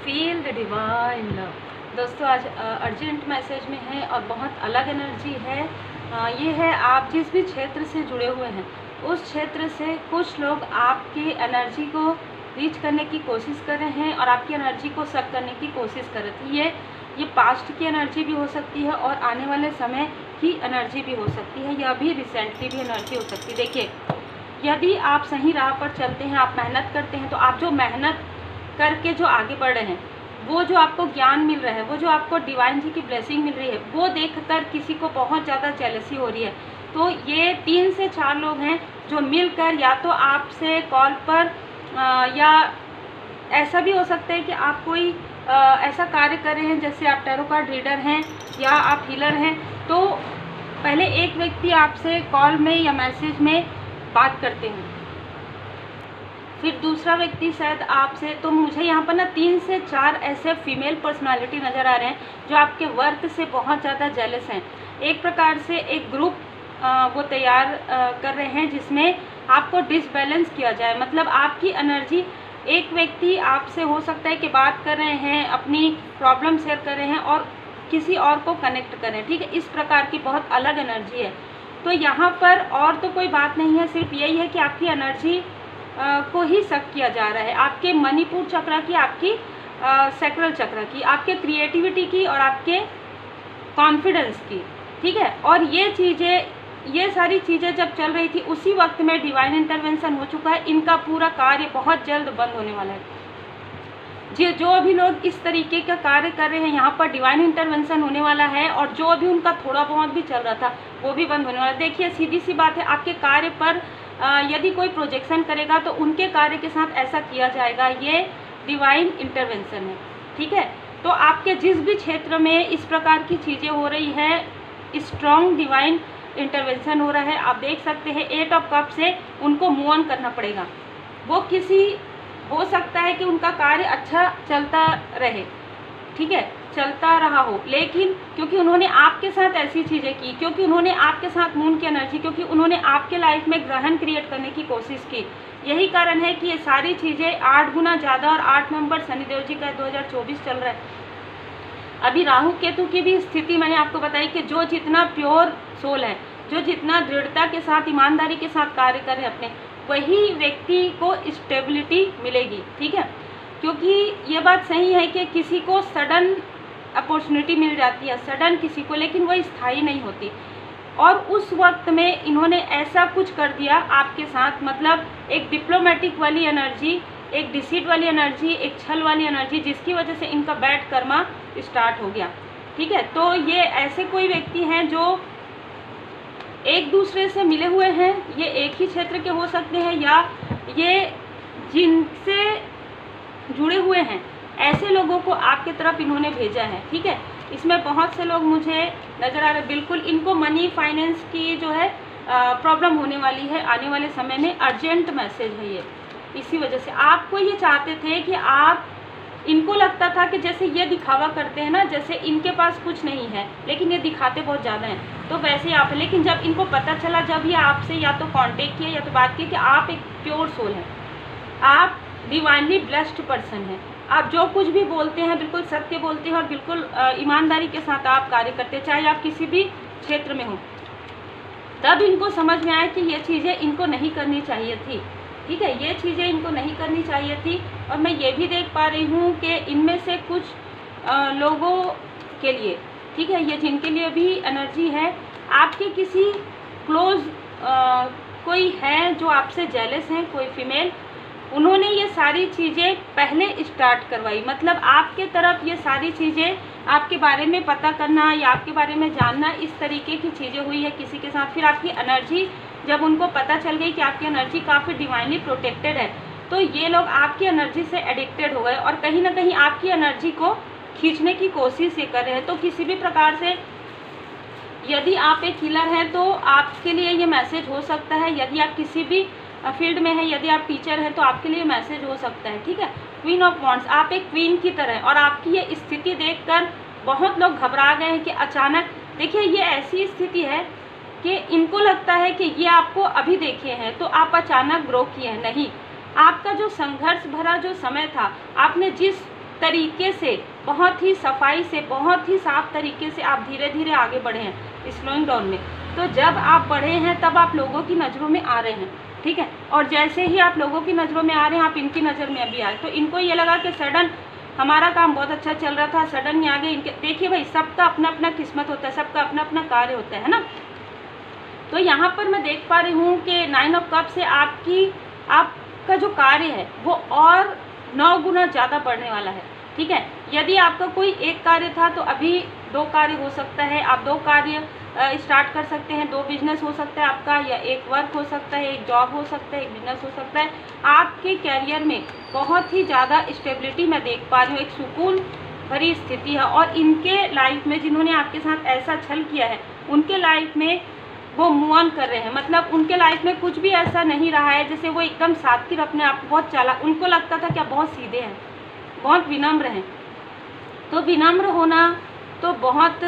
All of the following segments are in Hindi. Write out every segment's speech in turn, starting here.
Feel the divine love. दोस्तों आज अर्जेंट मैसेज में है और बहुत अलग एनर्जी है। ये है आप जिस भी क्षेत्र से जुड़े हुए हैं उस क्षेत्र से कुछ लोग आपकी एनर्जी को रीच करने की कोशिश कर रहे हैं और आपकी एनर्जी को सक करने की कोशिश कर रहे थे। ये पास्ट की एनर्जी भी हो सकती है और आने वाले समय की एनर्जी भी हो सकती है, या अभी रिसेंटली भी एनर्जी हो सकती है। देखिए, यदि आप सही राह पर चलते हैं, आप मेहनत करते हैं, तो आप जो मेहनत करके जो आगे बढ़ रहे हैं, वो जो आपको ज्ञान मिल रहा है, वो जो आपको डिवाइन जी की ब्लेसिंग मिल रही है, वो देखकर किसी को बहुत ज़्यादा जेलसी हो रही है। तो ये 3 से 4 लोग हैं जो मिलकर या तो आपसे कॉल पर या ऐसा भी हो सकता है कि आप कोई ऐसा कार्य कर रहे हैं, जैसे आप टैरो कार्ड रीडर हैं या आप हीलर हैं। तो पहले एक व्यक्ति आपसे कॉल में या मैसेज में बात करते हैं, फिर दूसरा व्यक्ति शायद आपसे। तो मुझे यहाँ पर ना 3 से 4 ऐसे फीमेल पर्सनालिटी नज़र आ रहे हैं जो आपके वर्क से बहुत ज़्यादा जेलस हैं। एक प्रकार से एक ग्रुप वो तैयार कर रहे हैं जिसमें आपको डिसबैलेंस किया जाए। मतलब आपकी एनर्जी, एक व्यक्ति आपसे हो सकता है कि बात कर रहे हैं, अपनी प्रॉब्लम शेयर कर रहे हैं और किसी और को कनेक्ट कर रहे हैं, ठीक है। इस प्रकार की बहुत अलग एनर्जी है। तो यहाँ पर और तो कोई बात नहीं है, सिर्फ यही है कि आपकी एनर्जी को ही शक किया जा रहा है, आपके मणिपुर चक्र की, आपकी सैक्रल चक्र की, आपके क्रिएटिविटी की और आपके कॉन्फिडेंस की, ठीक है। और ये सारी चीज़ें जब चल रही थी उसी वक्त में डिवाइन इंटरवेंशन हो चुका है। इनका पूरा कार्य बहुत जल्द बंद होने वाला है। जो अभी लोग इस तरीके का कार्य कर रहे हैं, यहाँ पर डिवाइन इंटरवेंशन होने वाला है और जो अभी उनका थोड़ा बहुत भी चल रहा था वो भी बंद होने वाला है। देखिए, सीधी सी बात है, आपके कार्य पर यदि कोई प्रोजेक्शन करेगा तो उनके कार्य के साथ ऐसा किया जाएगा। ये डिवाइन इंटरवेंशन है, ठीक है। तो आपके जिस भी क्षेत्र में इस प्रकार की चीज़ें हो रही है, स्ट्रॉन्ग डिवाइन इंटरवेंशन हो रहा है। आप देख सकते हैं 8 ऑफ कप से उनको मूव ऑन करना पड़ेगा। वो हो सकता है कि उनका कार्य अच्छा चलता रहे, ठीक है, चलता रहा हो, लेकिन क्योंकि उन्होंने आपके साथ ऐसी चीज़ें की, क्योंकि उन्होंने आपके साथ मून की एनर्जी, क्योंकि उन्होंने आपके लाइफ में ग्रहण क्रिएट करने की कोशिश की, यही कारण है कि ये सारी चीज़ें 8 गुना ज़्यादा। और 8 नंबर शनिदेव जी का 2024 चल रहा है। अभी राहु केतु की भी स्थिति मैंने आपको बताई कि जो जितना प्योर सोल है, जो जितना दृढ़ता के साथ, ईमानदारी के साथ कार्य कर रहे हैं अपने, वही व्यक्ति को स्टेबिलिटी मिलेगी, ठीक है। क्योंकि ये बात सही है कि किसी को सडन अपॉर्चुनिटी मिल जाती है, सडन किसी को, लेकिन वो स्थायी नहीं होती। और उस वक्त में इन्होंने ऐसा कुछ कर दिया आपके साथ, मतलब एक डिप्लोमेटिक वाली एनर्जी, एक डिसीट वाली एनर्जी, एक छल वाली एनर्जी, जिसकी वजह से इनका बैड कर्मा स्टार्ट हो गया, ठीक है। तो ये ऐसे कोई व्यक्ति हैं जो एक दूसरे से मिले हुए हैं, ये एक ही क्षेत्र के हो सकते हैं या ये जिनसे जुड़े हुए हैं, ऐसे लोगों को आपके तरफ इन्होंने भेजा है, ठीक है। इसमें बहुत से लोग मुझे नज़र आ रहे हैं, बिल्कुल इनको मनी फाइनेंस की जो है प्रॉब्लम होने वाली है आने वाले समय में। अर्जेंट मैसेज है ये, इसी वजह से आपको ये चाहते थे कि आप, इनको लगता था कि जैसे ये दिखावा करते हैं ना, जैसे इनके पास कुछ नहीं है लेकिन ये दिखाते बहुत ज़्यादा हैं, तो वैसे आप, लेकिन जब इनको पता चला, जब ये आपसे या तो कांटेक्ट किया या तो बात की कि आप एक प्योर सोल हैं, आप डिवाइनली ब्लेस्ड पर्सन हैं, आप जो कुछ भी बोलते हैं बिल्कुल सत्य बोलते हैं और बिल्कुल ईमानदारी के साथ आप कार्य करते हैं, चाहे आप किसी भी क्षेत्र में हो। तब इनको समझ में आया कि ये चीज़ें इनको नहीं करनी चाहिए थी, ठीक है, ये चीज़ें इनको नहीं करनी चाहिए थी। और मैं ये भी देख पा रही हूँ कि इनमें से कुछ लोगों के लिए, ठीक है, ये जिनके लिए भी एनर्जी है, आपके किसी क्लोज कोई है जो आपसे जेलस हैं, कोई फीमेल, उन्होंने ये सारी चीज़ें पहले स्टार्ट करवाई। मतलब आपके तरफ ये सारी चीज़ें, आपके बारे में पता करना या आपके बारे में जानना, इस तरीके की चीज़ें हुई है किसी के साथ। फिर आपकी एनर्जी, जब उनको पता चल गई कि आपकी एनर्जी काफ़ी डिवाइनली प्रोटेक्टेड है, तो ये लोग आपकी एनर्जी से एडिक्टेड हो गए और कहीं ना कहीं आपकी एनर्जी को खींचने की कोशिश ये कर रहे हैं। तो किसी भी प्रकार से, यदि आप एक हीलर हैं तो आपके लिए ये मैसेज हो सकता है, यदि आप किसी भी फील्ड में हैं, यदि आप टीचर हैं तो आपके लिए मैसेज हो सकता है, ठीक है। क्वीन ऑफ वॉन्ड्स, आप एक क्वीन की तरह, और आपकी ये स्थिति देखकर बहुत लोग घबरा गए हैं कि अचानक, देखिए ये ऐसी स्थिति है कि इनको लगता है कि ये आपको अभी देखे हैं तो आप अचानक ग्रो किए हैं, नहीं। आपका जो संघर्ष भरा जो समय था, आपने जिस तरीके से, बहुत ही सफाई से, बहुत ही साफ तरीके से आप धीरे धीरे आगे बढ़े हैं स्लोइंग डाउन में। तो जब आप बढ़े हैं तब आप लोगों की नज़रों में आ रहे हैं, ठीक है। और जैसे ही आप लोगों की नज़रों में आ रहे हैं, आप इनकी नज़र में अभी आए, तो इनको ये लगा कि सडन हमारा काम बहुत अच्छा चल रहा था, सडन ये आगे इनके। देखिए भाई, सबका अपना अपना किस्मत होता है, सबका अपना अपना कार्य होता है ना। तो यहाँ पर मैं देख पा रही हूँ कि 9 ऑफ कप से आपका जो कार्य है वो और 9 गुना ज़्यादा बढ़ने वाला है, ठीक है। यदि आपका कोई एक कार्य था तो अभी 2 कार्य हो सकता है, आप 2 कार्य स्टार्ट कर सकते हैं, 2 बिजनेस हो सकता है आपका, या एक वर्क हो सकता है, एक जॉब हो सकता है, एक बिजनेस हो सकता है। आपके कैरियर में बहुत ही ज़्यादा स्टेबिलिटी मैं देख पा रही हूँ, एक सुकून भरी स्थिति है। और इनके लाइफ में जिन्होंने आपके साथ ऐसा छल किया है, उनके लाइफ में वो मूव ऑन कर रहे हैं। मतलब उनके लाइफ में कुछ भी ऐसा नहीं रहा है जैसे वो एकदम सात्विक, अपने आप को बहुत चालाक, उनको लगता था कि आप बहुत सीधे हैं, बहुत विनम्र हैं। तो विनम्र होना तो बहुत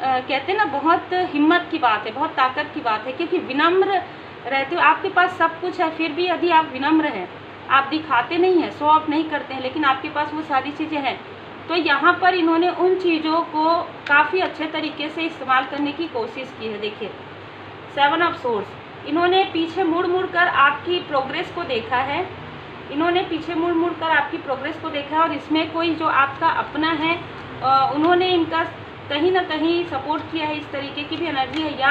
कहते हैं ना, बहुत हिम्मत की बात है, बहुत ताकत की बात है। क्योंकि विनम्र रहते हो, आपके पास सब कुछ है, फिर भी यदि आप विनम्र हैं, आप दिखाते नहीं हैं, शो ऑफ नहीं करते हैं, लेकिन आपके पास वो सारी चीज़ें हैं। तो यहाँ पर इन्होंने उन चीज़ों को काफ़ी अच्छे तरीके से इस्तेमाल करने की कोशिश की है। देखिए 7 ऑफ सोर्स, इन्होंने पीछे मुड़ मुड़ कर आपकी प्रोग्रेस को देखा है, इन्होंने पीछे मुड़ मुड़ कर आपकी प्रोग्रेस को देखा है। और इसमें कोई जो आपका अपना है, उन्होंने इनका कहीं ना कहीं सपोर्ट किया है। इस तरीके की भी एनर्जी है, या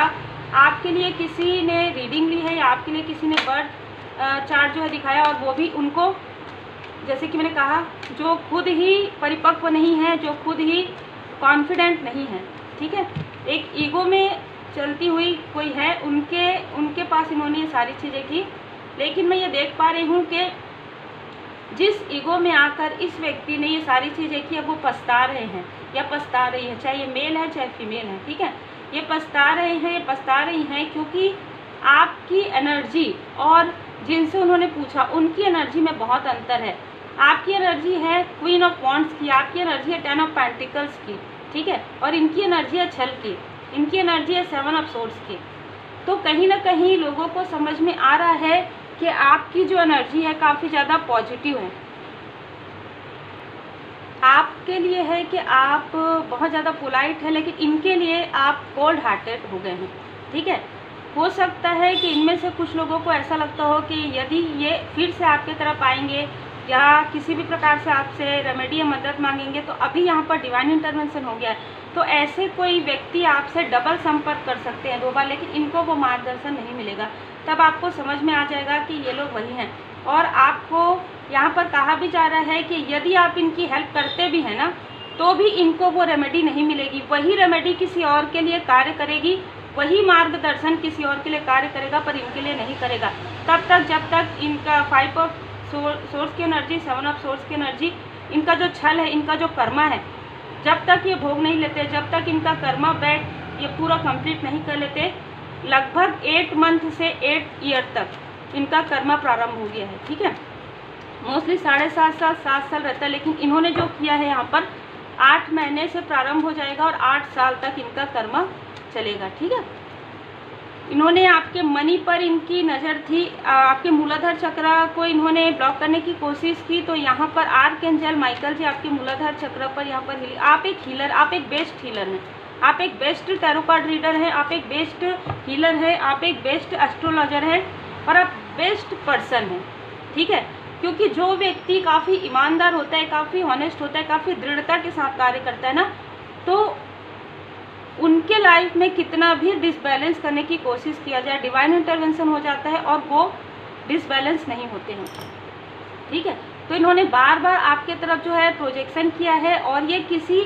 आपके लिए किसी ने रीडिंग ली है, या आपके लिए किसी ने बर्थ चार्ट जो है दिखाया, और वो भी उनको, जैसे कि मैंने कहा, जो खुद ही परिपक्व नहीं है, जो खुद ही कॉन्फिडेंट नहीं है, ठीक है, एक ईगो में चलती हुई कोई है, उनके पास इन्होंने ये सारी चीज़ें की। लेकिन मैं ये देख पा रही हूँ कि जिस ईगो में आकर इस व्यक्ति ने ये सारी चीज़ें की, अब वो पछता रहे हैं या पछता रही है, चाहे ये मेल है चाहे फीमेल है, ठीक है। ये पछता रहे हैं, ये पछता रही हैं, क्योंकि आपकी एनर्जी और जिनसे उन्होंने पूछा उनकी एनर्जी में बहुत अंतर है। आपकी एनर्जी है क्वीन ऑफ वॉन्ड्स की, आपकी एनर्जी है 10 ऑफ पेंटिकल्स की, ठीक है, और इनकी एनर्जी है छल की, इनकी एनर्जी है 7 ऑफ सोर्ड्स की। तो कहीं ना कहीं लोगों को समझ में आ रहा है कि आपकी जो एनर्जी है काफ़ी ज़्यादा पॉजिटिव है, आपके लिए है कि आप बहुत ज़्यादा पोलाइट है, लेकिन इनके लिए आप कोल्ड हार्टेड हो गए हैं, ठीक है। हो सकता है कि इनमें से कुछ लोगों को ऐसा लगता हो कि यदि ये फिर से आपके तरफ आएंगे या किसी भी प्रकार से आपसे रेमेडी या मदद मांगेंगे, तो अभी यहाँ पर डिवाइन इंटरवेंशन हो गया है, तो ऐसे कोई व्यक्ति आपसे डबल संपर्क कर सकते हैं 2 बार, लेकिन इनको वो मार्गदर्शन नहीं मिलेगा। तब आपको समझ में आ जाएगा कि ये लोग वही हैं। और आपको यहाँ पर कहा भी जा रहा है कि यदि आप इनकी हेल्प करते भी हैं ना, तो भी इनको वो रेमेडी नहीं मिलेगी, वही रेमेडी किसी और के लिए कार्य करेगी, वही मार्गदर्शन किसी और के लिए कार्य करेगा, पर इनके लिए नहीं करेगा। तब तक जब तक इनका 5 ऑफ सोर्स की एनर्जी, 7 ऑफ सोर्स की एनर्जी, इनका जो छल है, इनका जो कर्मा है, जब तक ये भोग नहीं लेते, जब तक इनका कर्मा बैठ ये पूरा कंप्लीट नहीं कर लेते, लगभग 8 मंथ से 8 ईयर तक इनका कर्मा प्रारंभ हो गया है, ठीक है। मोस्टली 7.5 साल 7 साल रहता है, लेकिन इन्होंने जो किया है यहाँ पर 8 महीने से प्रारंभ हो जाएगा और 8 साल तक इनका कर्मा चलेगा, ठीक है। इन्होंने आपके मनी पर इनकी नज़र थी, आपके मूलाधार चक्र को इन्होंने ब्लॉक करने की कोशिश की। तो यहाँ पर आर्कएंजल माइकल जी आपके मूलाधार चक्र पर यहाँ पर आप एक हीलर, आप एक बेस्ट हीलर हैं, आप एक बेस्ट टैरो कार्ड रीडर हैं, आप एक बेस्ट हीलर हैं, आप एक बेस्ट एस्ट्रोलॉजर हैं, और आप बेस्ट पर्सन हैं, ठीक है। क्योंकि जो व्यक्ति काफ़ी ईमानदार होता है, काफ़ी ऑनेस्ट होता है, काफ़ी दृढ़ता के साथ कार्य करता है ना, तो उनके लाइफ में कितना भी डिसबैलेंस करने की कोशिश किया जाए, डिवाइन इंटरवेंशन हो जाता है और वो डिसबैलेंस नहीं होते हैं, ठीक है। तो इन्होंने बार बार आपके तरफ जो है प्रोजेक्शन किया है, और ये किसी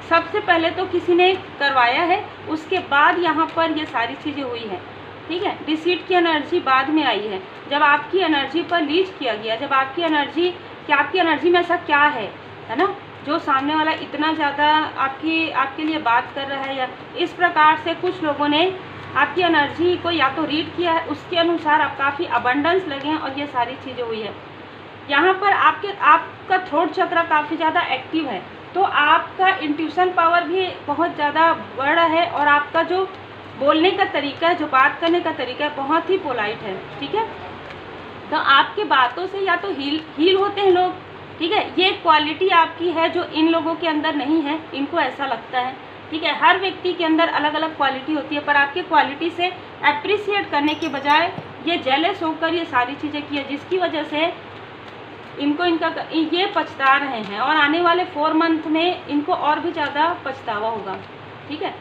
सबसे पहले तो किसी ने करवाया है, उसके बाद यहाँ पर ये सारी चीज़ें हुई है, ठीक है। डिसीट की एनर्जी बाद में आई है, जब आपकी एनर्जी पर लीच किया गया, जब आपकी एनर्जी कि आपकी एनर्जी में ऐसा क्या है ना, जो सामने वाला इतना ज़्यादा आपके लिए बात कर रहा है, या इस प्रकार से कुछ लोगों ने आपकी एनर्जी को या तो रीड किया है, उसके अनुसार आप काफ़ी अबंडेंस लगे हैं, और ये सारी चीज़ें हुई है। यहाँ पर आपका थ्रोट चक्र काफ़ी ज़्यादा एक्टिव है, तो आपका इंट्यूशन पावर भी बहुत ज़्यादा बड़ा है, और आपका जो बोलने का तरीका है, जो बात करने का तरीका है, बहुत ही पोलाइट है, ठीक है। तो आपके बातों से या तो हील होते हैं लोग, ठीक है, ये क्वालिटी आपकी है जो इन लोगों के अंदर नहीं है, इनको ऐसा लगता है, ठीक है। हर व्यक्ति के अंदर अलग अलग क्वालिटी होती है, पर आपकी क्वालिटी से अप्रिसिएट करने के बजाय ये जेलस होकर ये सारी चीज़ें की है, जिसकी वजह से इनको ये पछता रहे हैं और आने वाले 4 मंथ में इनको और भी ज़्यादा पछतावा होगा, ठीक है।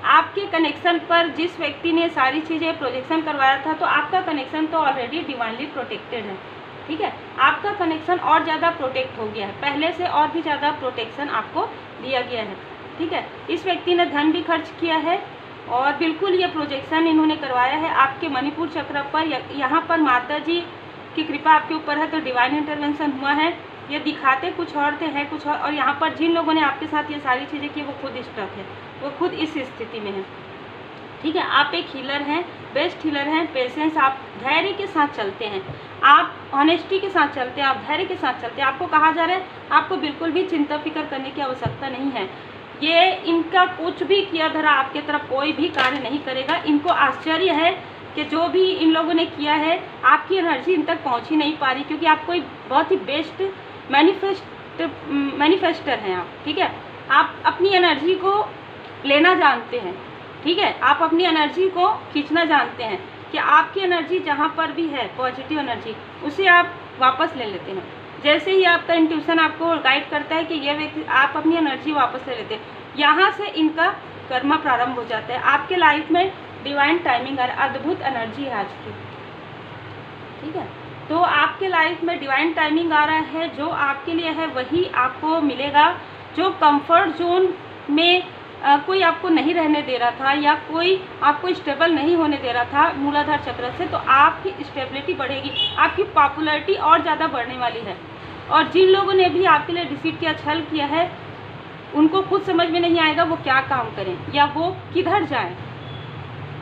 आपके कनेक्शन पर जिस व्यक्ति ने सारी चीज़ें प्रोजेक्शन करवाया था, तो आपका कनेक्शन तो ऑलरेडी डिवाइनली प्रोटेक्टेड है, ठीक है। आपका कनेक्शन और ज़्यादा प्रोटेक्ट हो गया है, पहले से और भी ज़्यादा प्रोटेक्शन आपको दिया गया है, ठीक है। इस व्यक्ति ने धन भी खर्च किया है और बिल्कुल ये प्रोजेक्शन इन्होंने करवाया है आपके मणिपुर चक्र पर। यहाँ पर माता जी की कृपा आपके ऊपर है, तो डिवाइन इंटरवेंशन हुआ है। ये दिखाते कुछ और थे, हैं कुछ और यहाँ पर जिन लोगों ने आपके साथ ये सारी चीज़ें की वो खुद स्टक है, वो खुद इस स्थिति में है, ठीक है। आप एक हीलर हैं, बेस्ट हीलर हैं, पेशेंस, आप धैर्य के साथ चलते हैं, आप ऑनेस्टी के साथ चलते हैं, आप धैर्य के साथ चलते हैं। आपको कहा जा रहा है आपको बिल्कुल भी चिंता फिक्र करने की आवश्यकता नहीं है। ये इनका कुछ भी किया धरा आपके तरफ कोई भी कार्य नहीं करेगा। इनको आश्चर्य है कि जो भी इन लोगों ने किया है आपकी एनर्जी इन तक पहुंच ही नहीं पा रही, क्योंकि आप कोई बहुत ही बेस्ट मैनिफेस्टर हैं आप, ठीक है। आप अपनी एनर्जी को लेना जानते हैं, ठीक है। आप अपनी एनर्जी को खींचना जानते हैं कि आपकी एनर्जी जहाँ पर भी है पॉजिटिव एनर्जी, उसे आप वापस ले लेते हैं। जैसे ही आपका इंट्यूशन आपको गाइड करता है कि ये व्यक्ति, आप अपनी एनर्जी वापस ले लेते हैं, यहाँ से इनका कर्म प्रारंभ हो जाता है। आपके लाइफ में डिवाइन टाइमिंग और अद्भुत एनर्जी है आज की, ठीक है। तो आपके लाइफ में डिवाइन टाइमिंग आ रहा है, जो आपके लिए है वही आपको मिलेगा। जो कंफर्ट जोन में कोई आपको नहीं रहने दे रहा था या कोई आपको स्टेबल नहीं होने दे रहा था मूलाधार चक्र से, तो आपकी स्टेबिलिटी बढ़ेगी, आपकी पॉपुलैरिटी और ज़्यादा बढ़ने वाली है। और जिन लोगों ने भी आपके लिए डिसीट किया, छल किया है, उनको खुद समझ में नहीं आएगा वो क्या काम करें या वो किधर जाएं।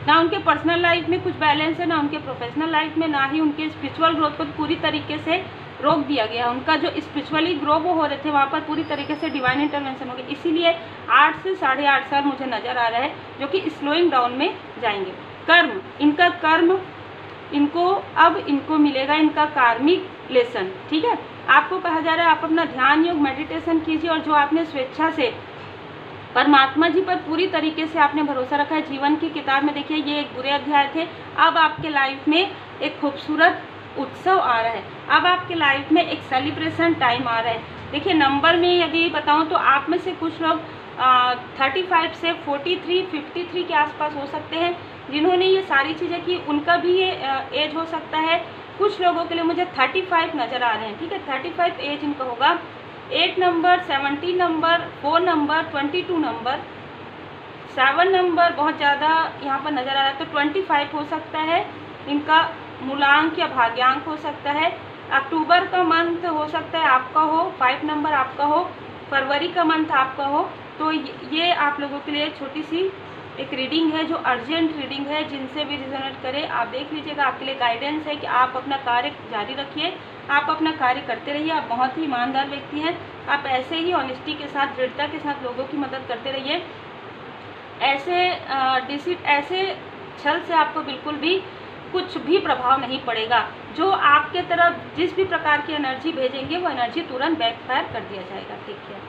ना उनके पर्सनल लाइफ में कुछ बैलेंस है, ना उनके प्रोफेशनल लाइफ में, ना ही उनके स्पिरिचुअल ग्रोथ को पूरी तरीके से रोक दिया गया। उनका जो स्पिरिचुअली ग्रो वो हो रहे थे वहाँ पर पूरी तरीके से डिवाइन इंटरवेंशन हो गया। इसीलिए 8 से 8.5 साल मुझे नज़र आ रहा है जो कि स्लोइंग डाउन में जाएंगे। कर्म, इनका कर्म इनको मिलेगा, इनका कार्मिक लेसन, ठीक है। आपको कहा जा रहा है आप अपना ध्यान योग मेडिटेशन कीजिए, और जो आपने स्वेच्छा से परमात्मा जी पर पूरी तरीके से आपने भरोसा रखा है। जीवन की किताब में देखिए ये एक बुरे अध्याय थे, अब आपके लाइफ में एक खूबसूरत उत्सव आ रहा है, अब आपके लाइफ में एक सेलिब्रेशन टाइम आ रहा है। देखिए नंबर में यदि बताऊं तो आप में से कुछ लोग 35 से 43, 53 के आसपास हो सकते हैं जिन्होंने ये सारी चीज़ें की, उनका भी ये एज हो सकता है। कुछ लोगों के लिए मुझे 35 नज़र आ रहे हैं, ठीक है। 35 एज इनका होगा। 8 number, 17 number, 4 number, 22 number, 7 number बहुत ज़्यादा यहाँ पर नज़र आ रहा है, तो 25 हो सकता है इनका मूलांक या भाग्यांक हो सकता है। अक्टूबर का मंथ हो सकता है आपका हो, 5 नंबर आपका हो, फरवरी का मंथ आपका हो। तो ये आप लोगों के लिए छोटी सी एक रीडिंग है जो अर्जेंट रीडिंग है, जिनसे भी रिजोनेट करे आप देख लीजिएगा। आपके लिए गाइडेंस है कि आप अपना कार्य जारी रखिए, आप अपना कार्य करते रहिए। आप बहुत ही ईमानदार व्यक्ति हैं, आप ऐसे ही ऑनेस्टी के साथ, दृढ़ता के साथ लोगों की मदद करते रहिए। ऐसे छल से आपको बिल्कुल भी कुछ भी प्रभाव नहीं पड़ेगा। जो आपके तरफ जिस भी प्रकार की एनर्जी भेजेंगे वो एनर्जी तुरंत बैकफायर कर दिया जाएगा, ठीक है।